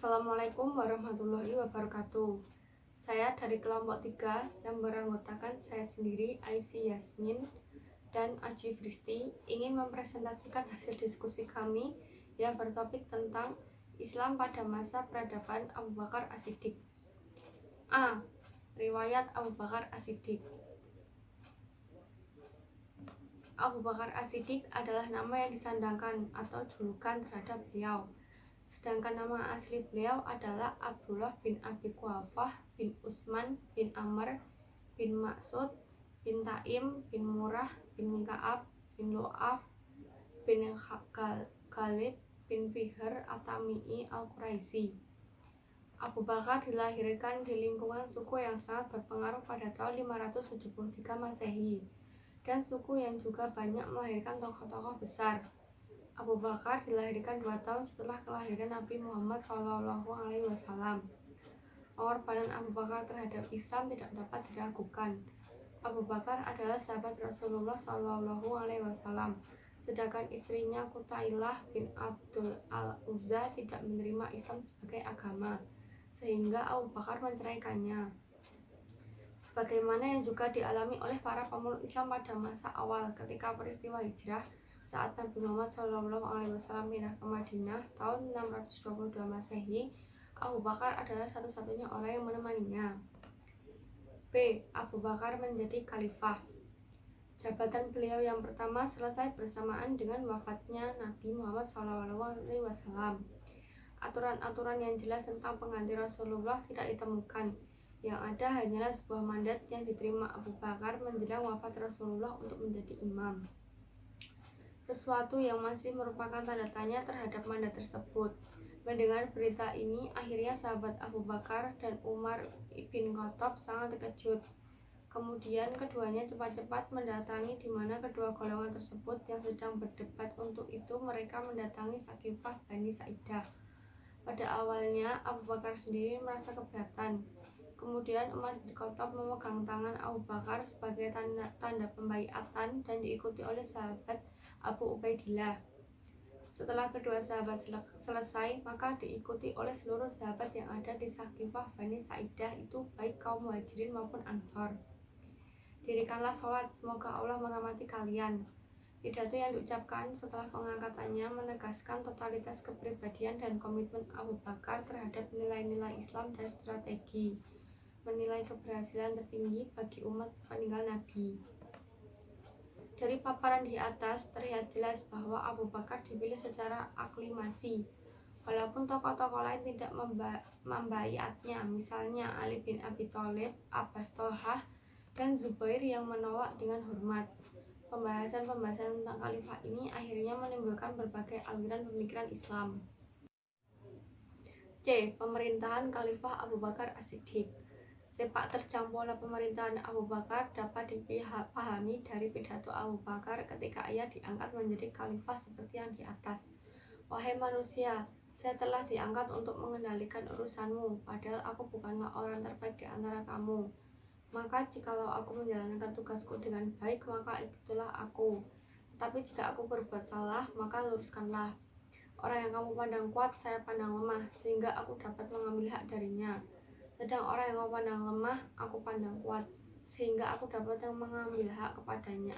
Assalamualaikum warahmatullahi wabarakatuh. Saya dari kelompok 3 yang beranggotakan saya sendiri, Aisy Yasmin dan Aji Fristi, ingin mempresentasikan hasil diskusi kami yang bertopik tentang Islam pada masa peradaban Abu Bakar As-Siddiq. A. Riwayat Abu Bakar As-Siddiq. Abu Bakar As-Siddiq adalah nama yang disandangkan atau julukan terhadap beliau. Sedangkan nama asli beliau adalah Abdullah bin Abi Quhafah bin Utsman bin Amr bin Maksud bin Taim bin Murrah bin Ka'ab bin Lu'af bin Ghalib bin Fihr At-Tami'i Al-Quraisy. Abu Bakar dilahirkan di lingkungan suku yang sangat berpengaruh pada tahun 573 Masehi, dan suku yang juga banyak melahirkan tokoh-tokoh besar. Abu Bakar dilahirkan 2 tahun setelah kelahiran Nabi Muhammad SAW. Pengorbanan Abu Bakar terhadap Islam tidak dapat diragukan. Abu Bakar adalah sahabat Rasulullah SAW, sedangkan istrinya Qutailah bin Abdul Al-Uzza tidak menerima Islam sebagai agama, sehingga Abu Bakar menceraikannya. Sebagaimana yang juga dialami oleh para pemeluk Islam pada masa awal ketika peristiwa hijrah saat Nabi Muhammad SAW pindah ke Madinah tahun 622 Masehi, Abu Bakar adalah satu-satunya orang yang menemaninya. B. Abu Bakar menjadi khalifah. Jabatan beliau yang pertama selesai bersamaan dengan wafatnya Nabi Muhammad SAW. Aturan-aturan yang jelas tentang pengganti Rasulullah tidak ditemukan. Yang ada hanyalah sebuah mandat yang diterima Abu Bakar menjelang wafat Rasulullah untuk menjadi imam. Sesuatu yang masih merupakan tanda tanya terhadap mandat tersebut. Mendengar berita ini, akhirnya sahabat Abu Bakar dan Umar bin Khattab sangat terkejut. Kemudian keduanya cepat-cepat mendatangi di mana kedua golongan tersebut yang sedang berdebat. Untuk itu mereka mendatangi Saqifah Bani Sa'idah. Pada awalnya Abu Bakar sendiri merasa keberatan. Kemudian Umar bin Khattab memegang tangan Abu Bakar sebagai tanda pembaiatan dan diikuti oleh sahabat Abu Ubaidillah. Setelah kedua sahabat selesai, maka diikuti oleh seluruh sahabat yang ada di Saqifah Bani Sa'idah, itu baik kaum Muhajirin maupun Ansor. Dirikanlah sholat, semoga Allah merahmati kalian. Pidato yang diucapkan setelah pengangkatannya menegaskan totalitas kepribadian dan komitmen Abu Bakar terhadap nilai-nilai Islam dan strategi menilai keberhasilan tertinggi bagi umat sepeninggal Nabi. Dari paparan di atas terlihat jelas bahwa Abu Bakar dipilih secara aklimasi, walaupun tokoh-tokoh lain tidak membaiatnya, misalnya Ali bin Abi Thalib, Abbas Thalhah, dan Zubair yang menolak dengan hormat. Pembahasan tentang khalifah ini akhirnya menimbulkan berbagai aliran pemikiran Islam. C. Pemerintahan Khalifah Abu Bakar As-Siddiq. Sepak terjang pola pemerintahan Abu Bakar dapat dipahami dari pidato Abu Bakar ketika ia diangkat menjadi khalifah seperti yang di atas. Wahai manusia, saya telah diangkat untuk mengendalikan urusanmu, padahal aku bukanlah orang terbaik di antara kamu. Maka jikalau aku menjalankan tugasku dengan baik, maka itulah aku. Tetapi jika aku berbuat salah, maka luruskanlah. Orang yang kamu pandang kuat, saya pandang lemah, sehingga aku dapat mengambil hak darinya. Sedang orang yang kamu pandang lemah, aku pandang kuat, sehingga aku dapat mengambil hak kepadanya.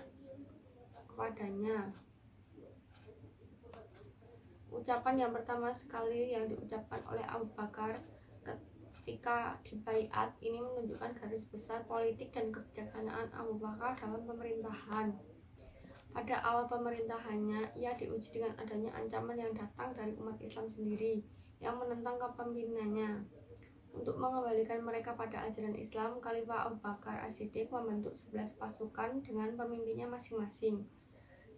Ucapan yang pertama sekali yang diucapkan oleh Abu Bakar ketika dibaiat ini menunjukkan garis besar politik dan kebijaksanaan Abu Bakar dalam pemerintahan. Pada awal pemerintahannya, ia diuji dengan adanya ancaman yang datang dari umat Islam sendiri yang menentang kepemimpinannya. Untuk mengembalikan mereka pada ajaran Islam, Khalifah Abu Bakar As-Siddiq membentuk 11 pasukan dengan pemimpinnya masing-masing.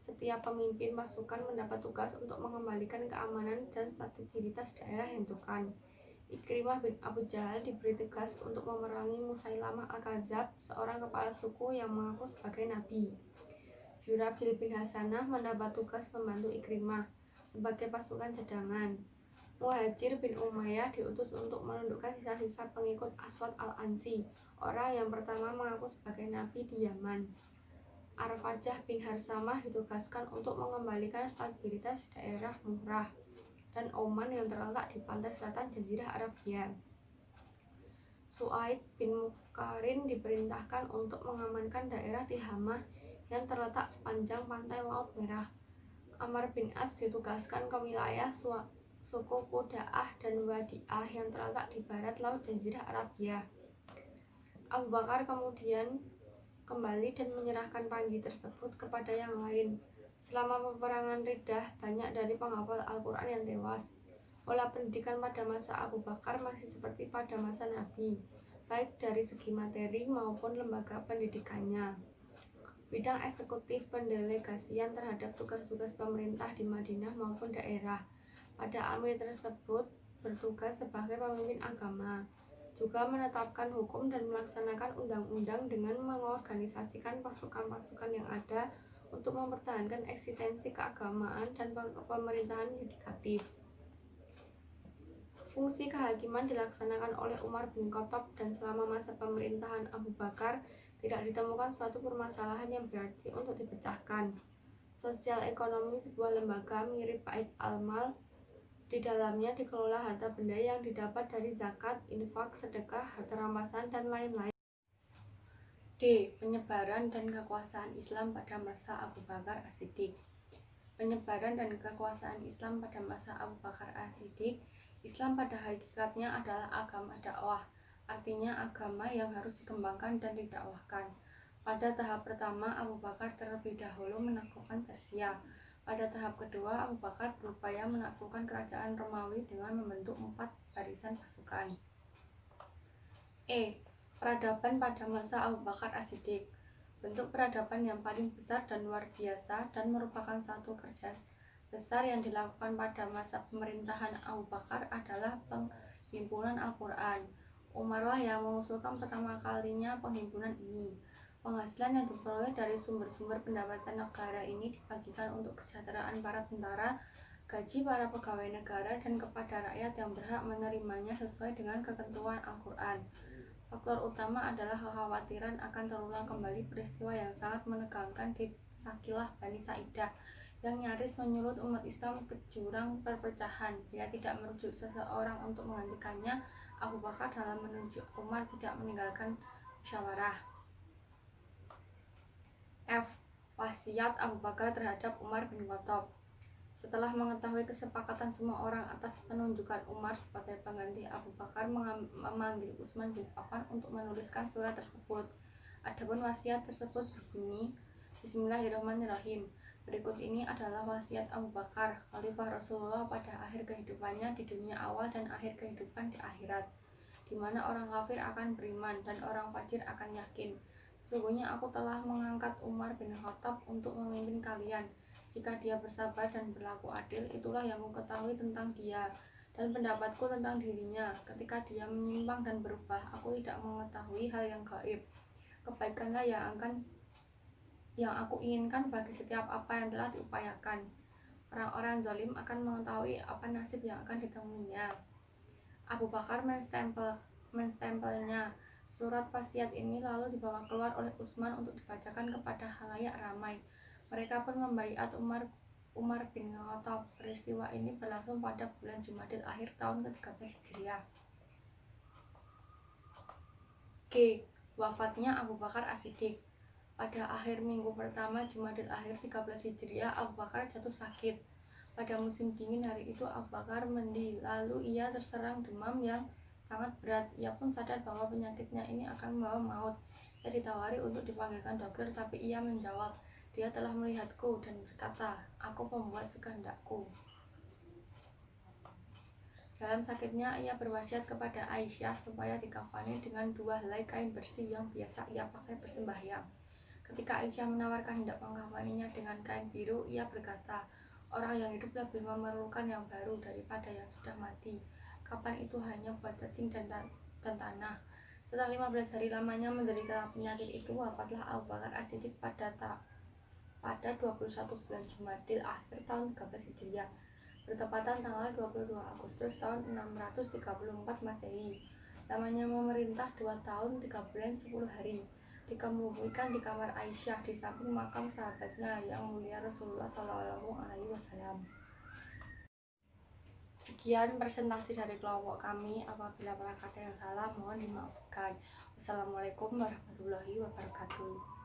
Setiap pemimpin pasukan mendapat tugas untuk mengembalikan keamanan dan stabilitas daerah yang ditentukan. Ikrimah bin Abu Jahal diberi tugas untuk memerangi Musailamah Al-Kadzab, seorang kepala suku yang mengaku sebagai nabi. Jurabil bin Hasanah mendapat tugas membantu Ikrimah sebagai pasukan cadangan. Muhajir bin Umayyah diutus untuk menundukkan sisa-sisa pengikut Aswad al-Ansi, orang yang pertama mengaku sebagai nabi di Yaman. Arfajah bin Harsamah ditugaskan untuk mengembalikan stabilitas daerah Murrah. dan Oman yang terletak di pantai selatan Jazirah Arabia. Su'aid bin Muqarrin diperintahkan untuk mengamankan daerah Tihamah yang terletak sepanjang pantai Laut Merah. Amr bin As ditugaskan ke wilayah suku Quda'ah dan Wadi'ah yang terletak di barat Laut Jazirah Arabia. Abu Bakar kemudian kembali dan menyerahkan panji tersebut kepada yang lain. Selama peperangan Riddah, banyak dari penghafal Al-Quran yang tewas. Pola pendidikan pada masa Abu Bakar masih seperti pada masa Nabi, baik dari segi materi maupun lembaga pendidikannya. Bidang eksekutif pendelegasian terhadap tugas-tugas pemerintah di Madinah maupun daerah. Pada amir tersebut bertugas sebagai pemimpin agama, juga menetapkan hukum dan melaksanakan undang-undang dengan mengorganisasikan pasukan-pasukan yang ada untuk mempertahankan eksistensi keagamaan dan pemerintahan yudikatif. Fungsi kehakiman dilaksanakan oleh Umar bin Khattab dan selama masa pemerintahan Abu Bakar tidak ditemukan suatu permasalahan yang berarti untuk dipecahkan. Sosial ekonomi sebuah lembaga mirip Bait al-Mal. Di dalamnya dikelola harta benda yang didapat dari zakat, infak, sedekah, harta rampasan, dan lain-lain. D. Penyebaran dan kekuasaan Islam pada masa Abu Bakar As-Siddiq. Penyebaran dan kekuasaan Islam pada masa Abu Bakar As-Siddiq. Islam pada hakikatnya adalah agama dakwah, artinya agama yang harus dikembangkan dan didakwahkan. Pada tahap pertama, Abu Bakar terlebih dahulu menaklukkan Persia. Pada tahap kedua, Abu Bakar berupaya menaklukkan kerajaan Romawi dengan membentuk 4 barisan pasukan. E. Peradaban pada masa Abu Bakar As-Siddiq. Bentuk peradaban yang paling besar dan luar biasa dan merupakan satu kerja besar yang dilakukan pada masa pemerintahan Abu Bakar adalah penghimpunan Al-Quran. Umarlah yang mengusulkan pertama kalinya penghimpunan ini. Penghasilan yang diperoleh dari sumber-sumber pendapatan negara ini dibagikan untuk kesejahteraan para tentara, gaji para pegawai negara, dan kepada rakyat yang berhak menerimanya sesuai dengan ketentuan Al-Quran. Faktor utama adalah kekhawatiran akan terulang kembali peristiwa yang sangat menegangkan di Sakilah Bani Sa'idah yang nyaris menyulut umat Islam ke jurang perpecahan. Dia tidak merujuk seseorang untuk menggantikannya. Abu Bakar dalam menunjuk Umar tidak meninggalkan musyawarah. F. Wasiat Abu Bakar terhadap Umar bin Khattab. Setelah mengetahui kesepakatan semua orang atas penunjukan Umar sebagai pengganti Abu Bakar, memanggil Utsman bin Affan untuk menuliskan surat tersebut. Adapun wasiat tersebut berbunyi, Bismillahirrahmanirrahim. Berikut ini adalah wasiat Abu Bakar, Khalifah Rasulullah pada akhir kehidupannya di dunia awal dan akhir kehidupan di akhirat, di mana orang kafir akan beriman dan orang fajir akan yakin. Sesungguhnya aku telah mengangkat Umar bin Khattab untuk memimpin kalian. Jika dia bersabar dan berlaku adil, itulah yang aku ketahui tentang dia dan pendapatku tentang dirinya. Ketika dia menyimpang dan berubah, aku tidak mengetahui hal yang gaib. Kebaikanlah yang aku inginkan bagi setiap apa yang telah diupayakan. Orang-orang zalim akan mengetahui apa nasib yang akan ditemuinya. Abu Bakar menstempelnya. Surat wasiat ini lalu dibawa keluar oleh Utsman untuk dibacakan kepada khalayak ramai. Mereka pun membaiat Umar bin Khattab. Peristiwa ini berlangsung pada bulan Jumadil akhir tahun ke-13 Hijriah. G. Wafatnya Abu Bakar As-Siddiq. Pada akhir minggu pertama Jumadil akhir 13 Hijriah, Abu Bakar jatuh sakit. Pada musim dingin hari itu Abu Bakar mandi, lalu ia terserang demam yang sangat berat. Ia pun sadar bahwa penyakitnya ini akan membawa maut. Ia ditawari untuk dipanggilkan dokter, tapi ia menjawab, dia telah melihatku dan berkata, aku pembuat sekehendakku. Dalam sakitnya ia berwasiat kepada Aisyah supaya dikafani dengan 2 helai kain bersih yang biasa ia pakai bersembahyang. Ketika Aisyah menawarkan hendak mengkafaninya dengan kain biru, ia berkata, orang yang hidup lebih memerlukan yang baru daripada yang sudah mati. Kapan itu hanya buat cacing dan tanah. Setelah 15 hari lamanya menderita penyakit itu, wafatlah Abu Bakar As-Siddiq pada 21 bulan Jumadil akhir tahun 13 Hijriah, bertepatan tanggal 22 Agustus tahun 634 Masehi. Lamanya memerintah 2 tahun 3 bulan 10 hari. Dikebumikan di kamar Aisyah di samping makam sahabatnya yang mulia Rasulullah SAW. Sekian presentasi dari kelompok kami. Apabila pernah kata yang salah mohon dimaafkan. Wassalamualaikum warahmatullahi wabarakatuh.